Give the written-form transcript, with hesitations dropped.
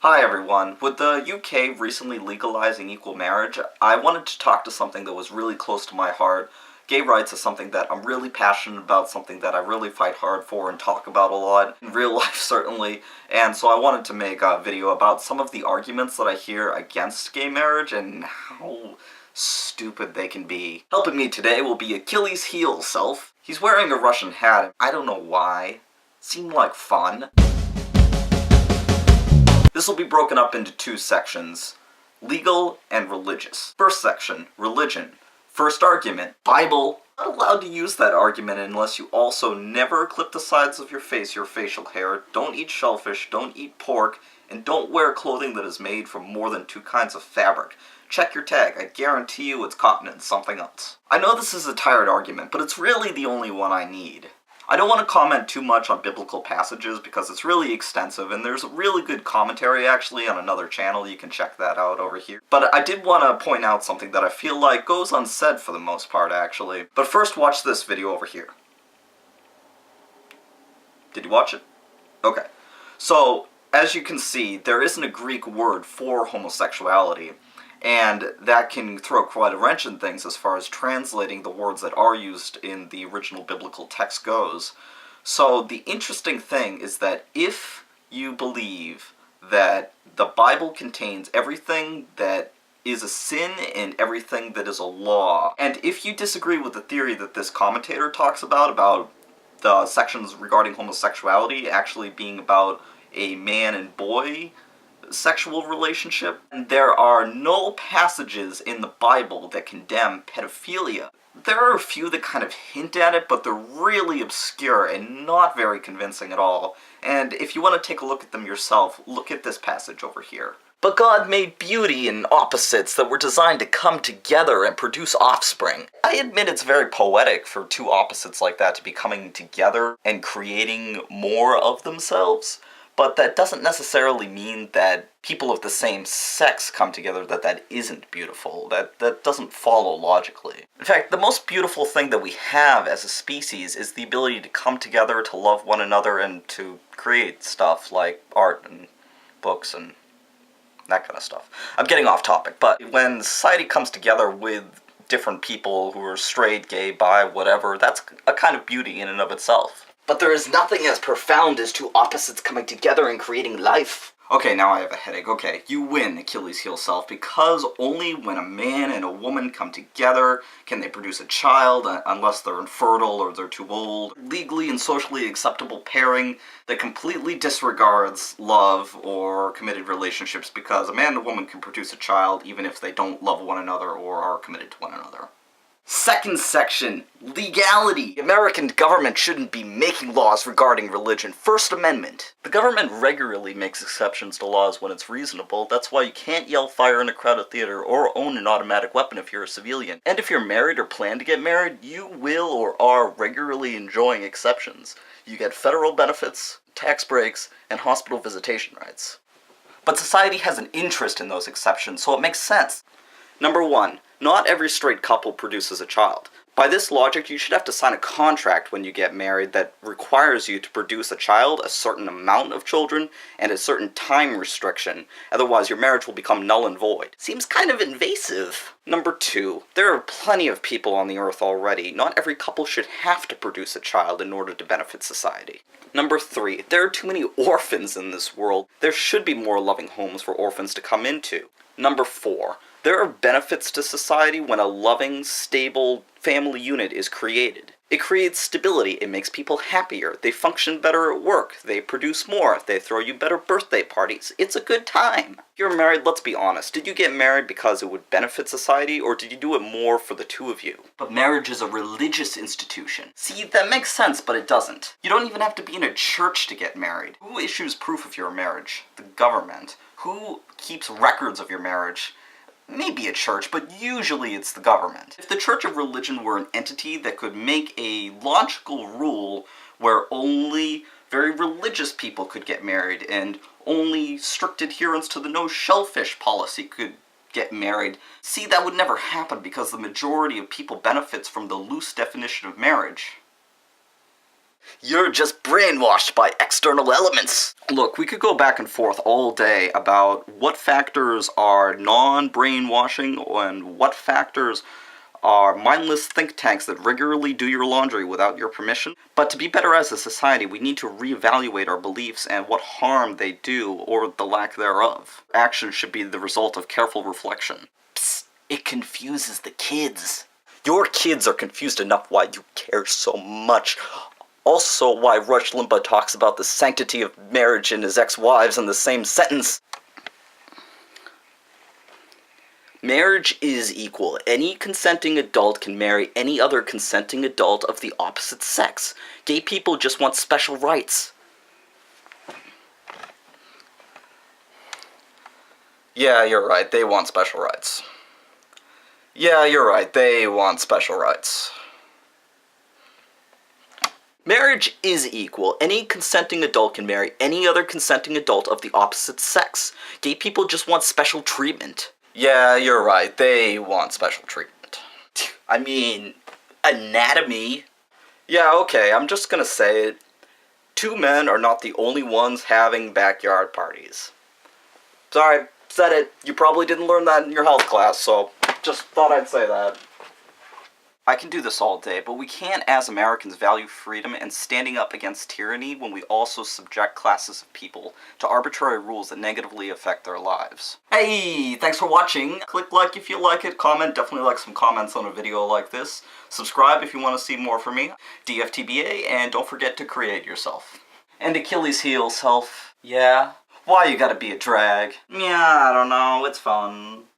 Hi everyone. With the UK recently legalizing equal marriage, I wanted to talk to something that was really close to my heart. Gay rights is something that I'm really passionate about, something that I really fight hard for and talk about a lot, in real life certainly, and so I wanted to make a video about some of the arguments that I hear against gay marriage and how stupid they can be. Helping me today will be Achilles' heel self. He's wearing a Russian hat. I don't know why. Seemed like fun. This will be broken up into two sections, legal and religious. First section, religion. First argument, Bible. Not allowed to use that argument unless you also never clip the sides of your face, your facial hair, don't eat shellfish, don't eat pork, and don't wear clothing that is made from more than two kinds of fabric. Check your tag, I guarantee you it's cotton and something else. I know this is a tired argument, but it's really the only one I need. I don't want to comment too much on biblical passages because it's really extensive, and there's a really good commentary actually on another channel. You can check that out over here. But I did want to point out something that I feel like goes unsaid for the most part actually. But first, watch this video over here. Did you watch it? Okay. So, as you can see, there isn't a Greek word for homosexuality. And that can throw quite a wrench in things as far as translating the words that are used in the original biblical text goes. So the interesting thing is that if you believe that the Bible contains everything that is a sin and everything that is a law, and if you disagree with the theory that this commentator talks about the sections regarding homosexuality actually being about a man and boy sexual relationship, there are no passages in the Bible that condemn pedophilia. There are a few that kind of hint at it, but they're really obscure and not very convincing at all. And if you want to take a look at them yourself, look at this passage over here. But God made beauty in opposites that were designed to come together and produce offspring. I admit it's very poetic for two opposites like that to be coming together and creating more of themselves. But that doesn't necessarily mean that people of the same sex come together that isn't beautiful. That doesn't follow logically. In fact, the most beautiful thing that we have as a species is the ability to come together, to love one another, and to create stuff like art and books and that kind of stuff. I'm getting off topic, but when society comes together with different people who are straight, gay, bi, whatever, that's a kind of beauty in and of itself. But there is nothing as profound as two opposites coming together and creating life. Okay, now I have a headache. Okay, you win, Achilles' heel self, because only when a man and a woman come together can they produce a child, unless they're infertile or they're too old. Legally and socially acceptable pairing that completely disregards love or committed relationships, because a man and a woman can produce a child even if they don't love one another or are committed to one another. Second section, legality. The American government shouldn't be making laws regarding religion. First Amendment. The government regularly makes exceptions to laws when it's reasonable. That's why you can't yell fire in a crowded theater or own an automatic weapon if you're a civilian. And if you're married or plan to get married, you will or are regularly enjoying exceptions. You get federal benefits, tax breaks, and hospital visitation rights. But society has an interest in those exceptions, so it makes sense. Number one, not every straight couple produces a child. By this logic, you should have to sign a contract when you get married that requires you to produce a child, a certain amount of children, and a certain time restriction. Otherwise, your marriage will become null and void. Seems kind of invasive. Number two, there are plenty of people on the earth already. Not every couple should have to produce a child in order to benefit society. Number three, there are too many orphans in this world. There should be more loving homes for orphans to come into. Number four, there are benefits to society when a loving, stable family unit is created. It creates stability, it makes people happier, they function better at work, they produce more, they throw you better birthday parties. It's a good time. If you're married, let's be honest, did you get married because it would benefit society, or did you do it more for the two of you? But marriage is a religious institution. See, that makes sense, but it doesn't. You don't even have to be in a church to get married. Who issues proof of your marriage? The government. Who keeps records of your marriage? Maybe a church, but usually it's the government. If the Church of Religion were an entity that could make a logical rule where only very religious people could get married and only strict adherence to the no shellfish policy could get married, see, that would never happen because the majority of people benefits from the loose definition of marriage. You're just brainwashed by external elements. Look, we could go back and forth all day about what factors are non-brainwashing and what factors are mindless think tanks that regularly do your laundry without your permission. But to be better as a society, we need to reevaluate our beliefs and what harm they do, or the lack thereof. Action should be the result of careful reflection. Psst, it confuses the kids. Your kids are confused enough why you care so much. Also why Rush Limbaugh talks about the sanctity of marriage and his ex-wives in the same sentence. Marriage is equal. Any consenting adult can marry any other consenting adult of the opposite sex. Gay people just want special rights. Yeah, you're right. They want special rights. Yeah, you're right. They want special rights. Marriage is equal. Any consenting adult can marry any other consenting adult of the opposite sex. Gay people just want special treatment. Yeah, you're right. They want special treatment. I mean, anatomy. Yeah, okay, I'm just gonna say it. 2 men are not the only ones having backyard parties. Sorry, said it. You probably didn't learn that in your health class, so just thought I'd say that. I can do this all day, but we can't as Americans value freedom and standing up against tyranny when we also subject classes of people to arbitrary rules that negatively affect their lives. Hey, thanks for watching. Click like if you like it, comment, definitely like some comments on a video like this. Subscribe if you want to see more from me. DFTBA, and don't forget to create yourself. And Achilles heel self. Yeah? Why you gotta be a drag? Yeah, I don't know, it's fun.